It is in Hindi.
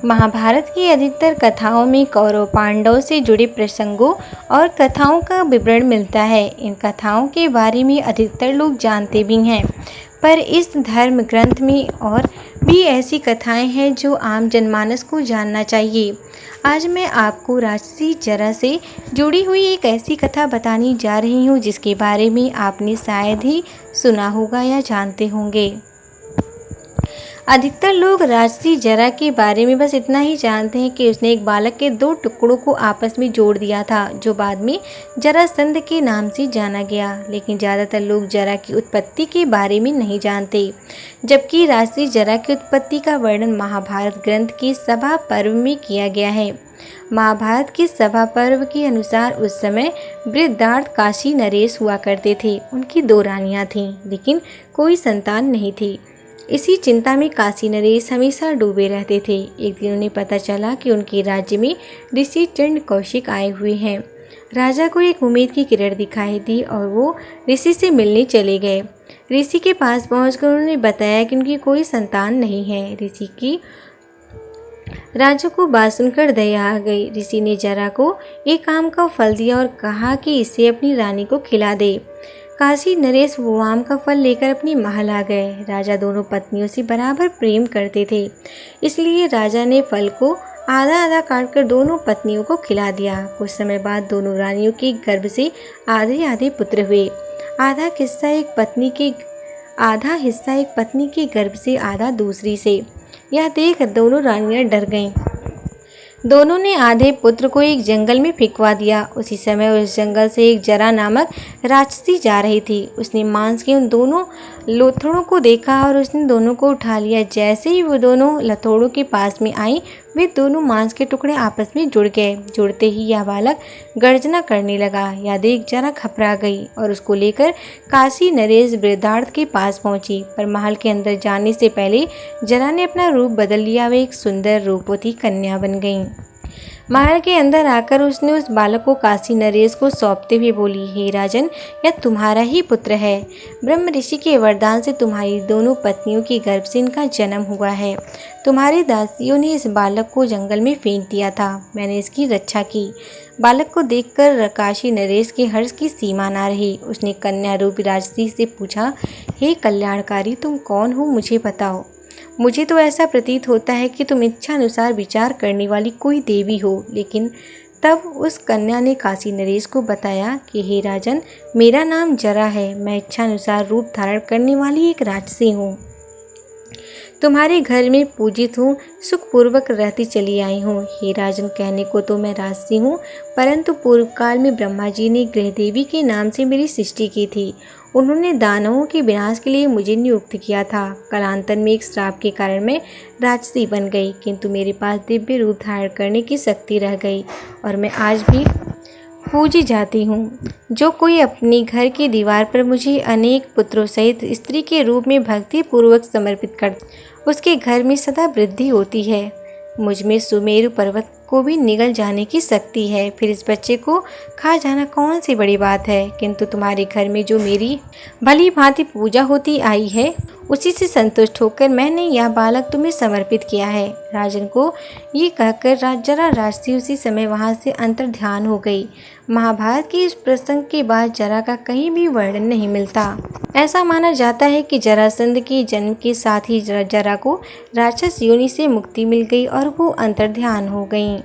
महाभारत की अधिकतर कथाओं में कौरव पांडव से जुड़े प्रसंगों और कथाओं का विवरण मिलता है। इन कथाओं के बारे में अधिकतर लोग जानते भी हैं, पर इस धर्म ग्रंथ में और भी ऐसी कथाएं हैं जो आम जनमानस को जानना चाहिए। आज मैं आपको राक्षसी जरा से जुड़ी हुई एक ऐसी कथा बताने जा रही हूँ जिसके बारे में आपने शायद ही सुना होगा या जानते होंगे। अधिकतर लोग राक्षसी जरा के बारे में बस इतना ही जानते हैं कि उसने एक बालक के 2 टुकड़ों को आपस में जोड़ दिया था, जो बाद में जरासंध के नाम से जाना गया। लेकिन ज़्यादातर लोग जरा की उत्पत्ति के बारे में नहीं जानते, जबकि राक्षसी जरा की उत्पत्ति का वर्णन महाभारत ग्रंथ के सभा पर्व में किया गया है। महाभारत के सभा पर्व के अनुसार उस समय वृद्धार्थ काशी नरेश हुआ करते थे। उनकी 2 रानियां थीं, लेकिन कोई संतान नहीं थी। इसी चिंता में काशी नरेश हमेशा डूबे रहते थे। एक दिन उन्हें पता चला कि उनके राज्य में ऋषि चंड कौशिक आए हुए हैं। राजा को एक उम्मीद की किरण दिखाई दी और वो ऋषि से मिलने चले गए। ऋषि के पास पहुंचकर उन्होंने बताया कि उनकी कोई संतान नहीं है। ऋषि की राजा को बात सुनकर दया आ गई। ऋषि ने जरा को एक आम का फल दिया और कहा कि इसे अपनी रानी को खिला दे। काशी नरेश वो आम का फल लेकर अपनी महल आ गए। राजा दोनों पत्नियों से बराबर प्रेम करते थे, इसलिए राजा ने फल को आधा आधा काटकर दोनों पत्नियों को खिला दिया। कुछ समय बाद दोनों रानियों के गर्भ से आधे आधे पुत्र हुए। आधा हिस्सा एक पत्नी के गर्भ से, आधा दूसरी से। यह देख दोनों रानियां डर गईं। दोनों ने आधे पुत्र को एक जंगल में फेंकवा दिया। उसी समय उस जंगल से एक जरा नामक राक्षसी जा रही थी। उसने मांस के उन दोनों लथड़ों को देखा और उसने दोनों को उठा लिया। जैसे ही वो दोनों लथड़ों के पास में आई, वे दोनों मांस के टुकड़े आपस में जुड़ गए। जुड़ते ही यह बालक गर्जना करने लगा। यह देख जरा घबरा गई और उसको लेकर काशी नरेश वृद्धार्थ के पास पहुंची। पर महल के अंदर जाने से पहले जरा ने अपना रूप बदल लिया। वे एक सुंदर रूपवती कन्या बन गईं। महल के अंदर आकर उसने उस बालक को काशी नरेश को सौंपते हुए बोली, हे राजन, यह तुम्हारा ही पुत्र है। ब्रह्म ऋषि के वरदान से तुम्हारी दोनों पत्नियों के गर्भ से इनका जन्म हुआ है। तुम्हारी दासियों ने इस बालक को जंगल में फेंक दिया था। मैंने इसकी रक्षा की। बालक को देखकर काशी नरेश के हर्ष की सीमा न रही। उसने कन्या रूपी राक्षसी से पूछा, हे कल्याणकारी, तुम कौन हो, मुझे बताओ। मुझे तो ऐसा प्रतीत होता है कि तुम इच्छा अनुसार विचार करने वाली कोई देवी हो। लेकिन तब उस कन्या ने काशी नरेश को बताया कि हे राजन, मेरा नाम जरा है। मैं इच्छा अनुसार रूप धारण करने वाली एक राक्षसी हूँ। तुम्हारे घर में पूजित हूँ, सुखपूर्वक रहती चली आई हूँ। हे राजन, कहने को तो मैं राक्षसी हूँ, परंतु पूर्व काल में ब्रह्मा जी ने गृह देवी के नाम से मेरी सृष्टि की थी। उन्होंने दानवों के विनाश के लिए मुझे नियुक्त किया था। कालांतर में एक श्राप के कारण मैं राक्षसी बन गई, किंतु मेरे पास दिव्य रूप धारण करने की शक्ति रह गई और मैं आज भी पूजी जाती हूँ। जो कोई अपने घर की दीवार पर मुझे अनेक पुत्रों सहित स्त्री के रूप में भक्ति पूर्वक समर्पित कर, उसके घर में सदा वृद्धि होती है। मुझ में सुमेरु पर्वत को भी निगल जाने की शक्ति है। फिर इस बच्चे को खा जाना कौन सी बड़ी बात है। किंतु तुम्हारे घर में जो मेरी भली भांति पूजा होती आई है, उसी से संतुष्ट होकर मैंने यह बालक तुम्हें समर्पित किया है। राजन को ये कहकर जरा राक्षसी उसी समय वहां से अंतर्ध्यान हो गई। महाभारत के इस प्रसंग के बाद जरा का कहीं भी वर्णन नहीं मिलता। ऐसा माना जाता है कि जरासंध के जन्म के साथ ही जरा को राक्षस योनि से मुक्ति मिल गई और वो अंतर्ध्यान हो गईं।